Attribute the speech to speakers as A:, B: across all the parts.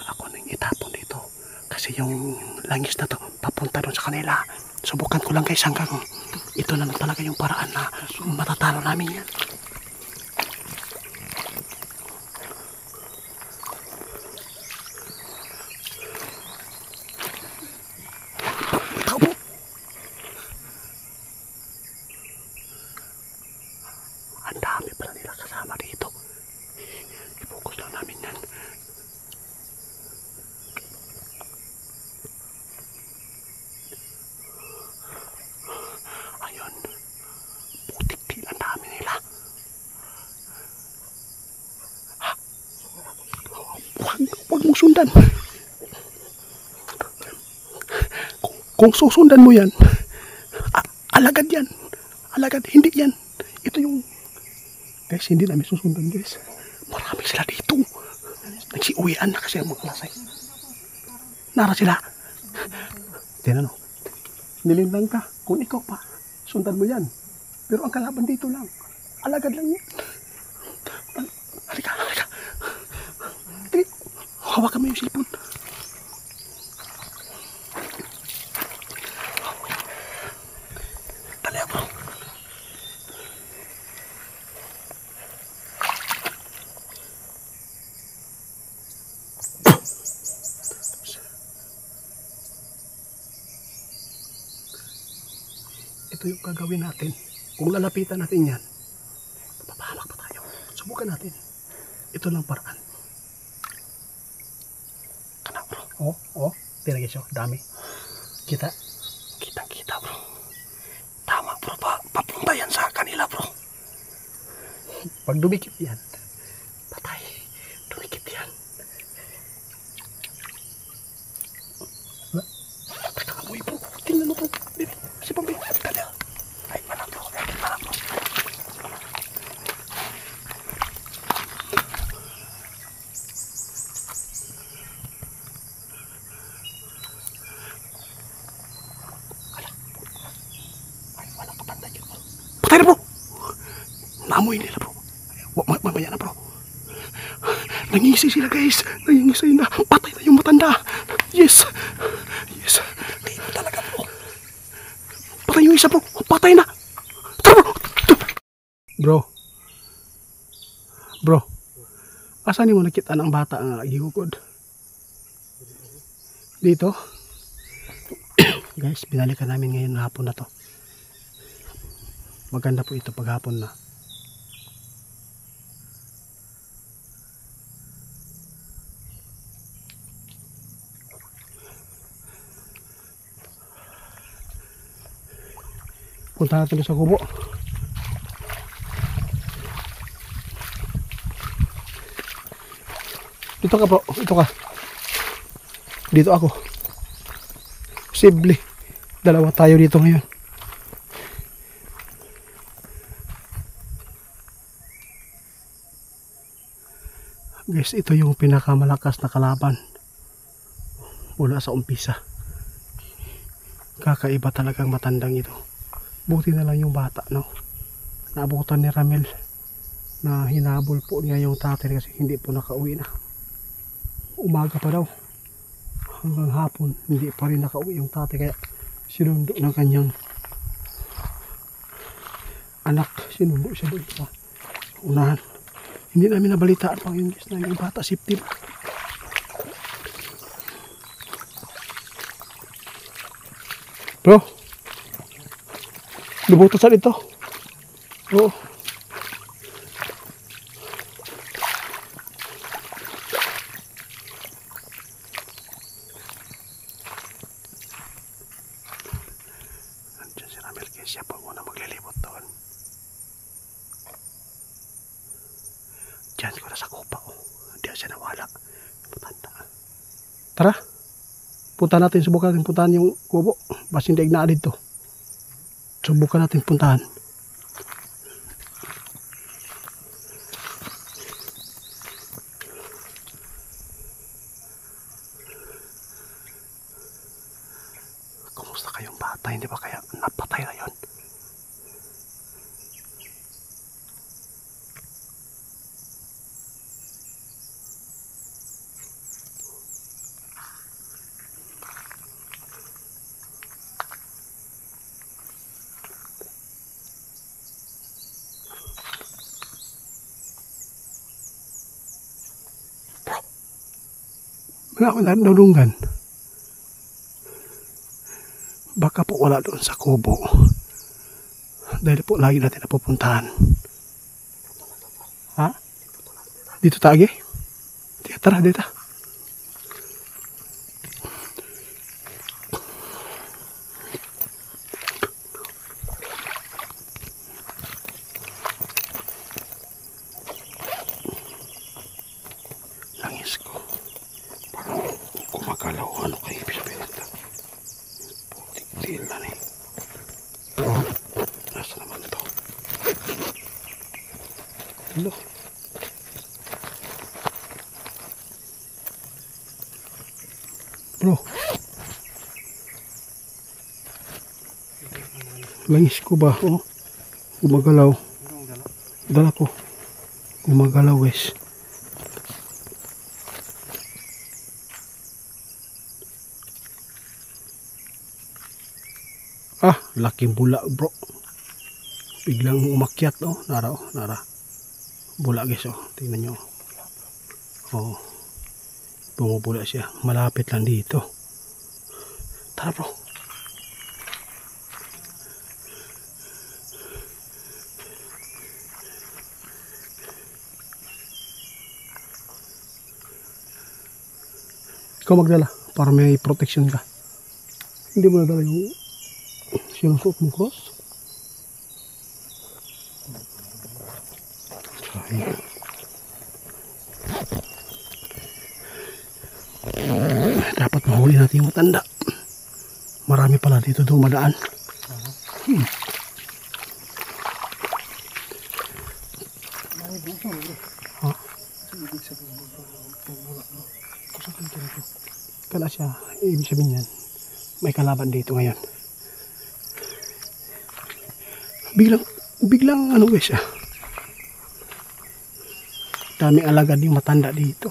A: ako nang itapon dito. Kasi yung langis na to, papunta doon sa kanila. Subukan ko lang guys hanggang ito na lang talaga yung paraan na matatalo namin yan. Ang dami pala nila kasama dito. I-focus lang namin yan. Ayun. Putik din ang dami nila. Ha? Huwag mong sundan. Kung susundan mo yan, alagad yan. Alagad, hindi yan. Ito yung... Guys, hindi namin susundan guys. Marami sila dito. Nagsiuwian na kasi ang mga lasay. Nara sila. Tinan o. Nilindang ka. Kung ikaw pa, sundan mo yan. Pero ang kalaban dito lang. Alagad lang yan. Halika, halika. Hawakan mo yung silpon. Dali bro. Ito yung gagawin natin. Kung lalapitan natin yan, papahamak pa tayo. Subukan natin. Ito lang paraan. Kana bro. Oh. Tira guys oh. Dami. Kita. Kitang-kita bro. Tama bro. Papunta yan sa kanila bro. Pag dumikit yan, patay. Dumikit yan. Taka mo bro. Tingnan mo bro. Si Pambi. Dali. Ay, mana bro. Mana bro. Ay, walang kapantay yun bro. Patay na bro. Naamoy nila bro. Mamaya na bro. Nangisi sila guys. Nangingisay na. Patay na yung matanda. Yes. Yes. Dito talaga bro. Patay yung isa bro. Patay na. Tara bro. Bro. Asan mo nakita ng bata nga gihugod? Dito. Guys, binalikan namin ngayon hapon na to. Maganda po ito paghapon na. Punta natin sa kubo. Dito ka bro, ito ka. Dito ako. Posible. Dalawa tayo dito ngayon. Guys, ito yung pinakamalakas na kalaban mula sa umpisa. Kakaiba talagang matandang ito. Buti na lang yung bata, no? Naabutan ni Ramil na hinabol po niya yung tatay kasi hindi po nakauwi na. Umaga pa daw. Hanggang hapon, hindi pa rin nakauwi yung tatay kaya sinundo ng kanyang anak. Sinundo siya doon sa unahan. Hindi namin nabalitaan pang yung na yung bata safety. Bro, lubutosan ito. Oo. Nandiyan si Ramil kaya siya pa muna maglilibot doon. Diyan ko na sa kupa. Diyan siya nawala. Matanda. Tara. Punta natin, subukan natin puntahan yung kubo. Basta hindi na dito. Subukan natin puntahan. Kumusta kayong bata? Hindi ba kaya napatay na yun? Mga nalungan. Baka po wala doon sa kubo. Dahil po lagi natin napupuntahan. Ha? Dito tagi? Tara, dito. Langis ko. Parang gumagalaw. Ano kayo ibig sabihin nito? Putik tiil na eh. Nasa naman ito? Hello. Bro. Langis ko ba? Oh. Gumagalaw. Dala ko. Gumagalaw wes. Ah, laking bula bro. Biglang umakyat oh. Nara oh, nara. Bula guys oh. Tingnan nyo. Oh. Bumubula siya. Malapit lang dito. Tara bro. Ikaw magdala para may protection ka. Hindi mo nadala yung sinusuot mong cross. Dapat mahuli natin yung matanda. Marami pala dito dumadaan. Kala siya, ibig sabihin yan, may kalaban dito ngayon. Biglang ano guys ah. Daming alagad yung matanda dito.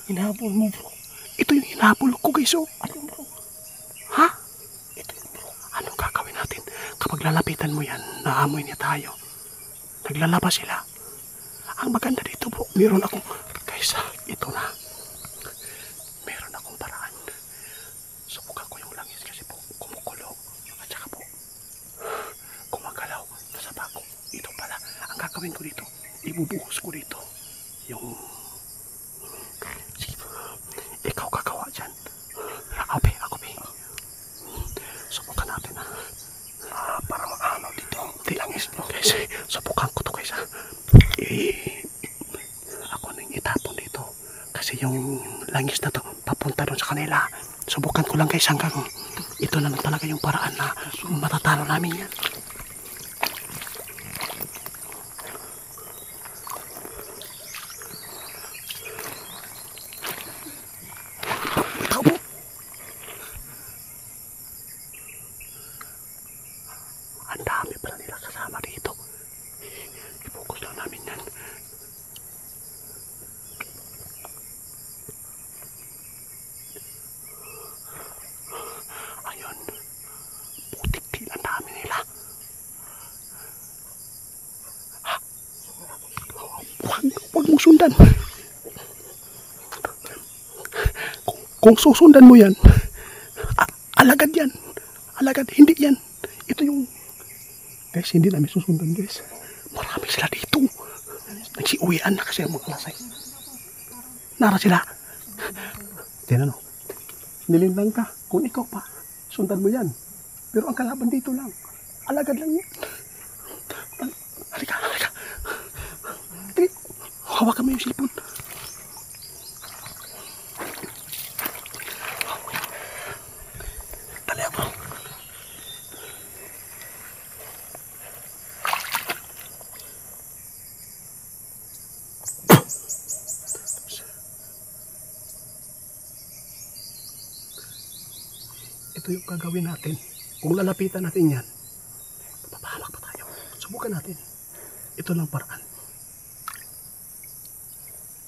A: Hinabol mo bro. Ito yung hinabol ko guys oh. Ano bro? Ha? Ito yung bro. Anong gagawin natin? Kapag lalapitan mo yan, naamoy niya tayo. Naglalabas sila. Ang maganda dito bro, meron akong, guys ito na. Meron akong paraan. Subukan ko yung langis kasi po, kumukulo. At saka po, gumagalaw. Nasa bago. Ito pala. Ang gagawin ko dito, ibubuhos ko dito. Yung ikaw gagawa dyan. Ako be. Subukan natin ha. Para makahalo dito. Di langis bro. Guys, subukan ko to guys ha. Ako nang itapon dito. Kasi yung langis na to, papunta doon sa kanila. Subukan ko lang guys hanggang ito na lang talaga yung paraan na matatalo namin yan. Ang dami pala nila kasama dito. I-focus lang namin yan. Ayun. Putik-tik ang dami nila. Ha? Huwag mong sundan. Kung susundan mo yan, alagad yan. Alagad, hindi yan. Ito yung guys, hindi namin susundan guys. Marami sila dito. Nagsiuwian na kasi ang mga lasay. Nara sila. Tinan mo. Nilindang ka. Kung ikaw pa, sundan mo yan. Pero ang kalaban dito lang. Alagad lang yan. Halika. Hawakan mo yung silpon. Dali bro. Ito yung gagawin natin. Kung lalapitan natin yan, papahamak pa tayo. Subukan natin. Ito lang paraan.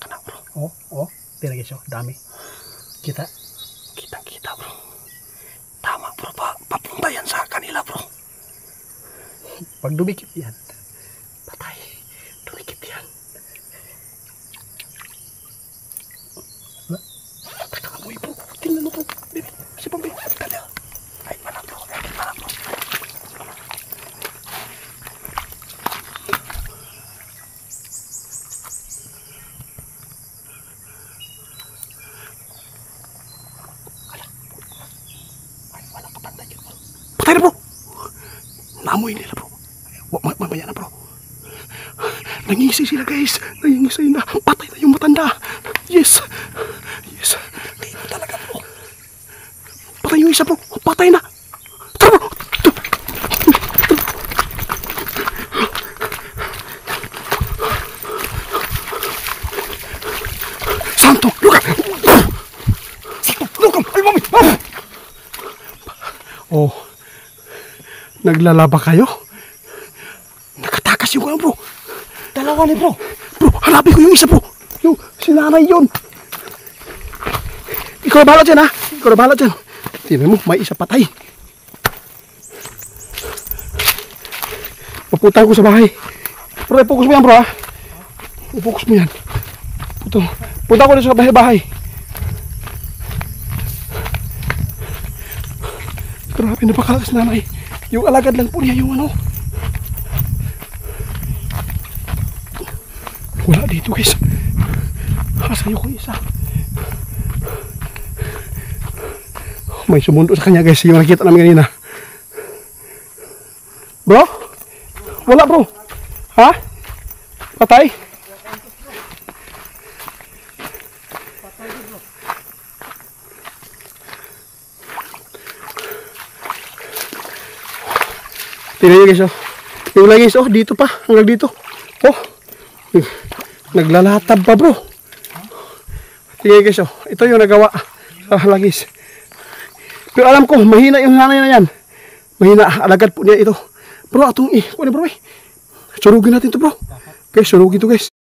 A: Kana bro. Oh. Tira guys, dami. Kita bro. Tama bro, papunta yan sa kanila bro. Pag dumikit yan, patay. Dumikit yan. Teka ka bro. Tingnan mo bro. Si Pambi. Dali. Ay, mana bro. Patay na bro. Naamoy nila bro. Mamaya na bro. Nangisay sila guys. Nangisay na. Patay na yung matanda. Yes. Dito talaga bro. Patay yung isa bro. Patay na. Tara bro. Santo. Luka. Almami. Oh. Naglalaba kayo? Nakatakas yung ano bro.
B: Dalawa ni bro.
A: Bro, hanapin ko yung isa bro. Yung sinanay yun. Ikaw na bahala dyan ha. Tingnan mo, may isa patay. Papunta ko sa bahay. Bro, i-focus mo yan bro ha. I-focus mo yan. Punta ko na sa bahay. Grabe, napakalakas nanay. Yung alagad lang po niya yung ano. Wala dito guys. Hasayo ko isa. May sumundo sa kanya guys. Yung nakita namin kanina. Bro? Wala bro. Ha? Patay? Tingnan nyo guys oh. Yung langis oh, dito pa, hanggang dito. Oh, naglalatab pa bro. Tingnan guys oh, ito yung nagawa sa langis. Pero alam ko, mahina yung nanay na yan. Mahina, alagad po niya ito. Bro, atong kunin bro eh. Surugin natin to bro. Guys, surugin to guys.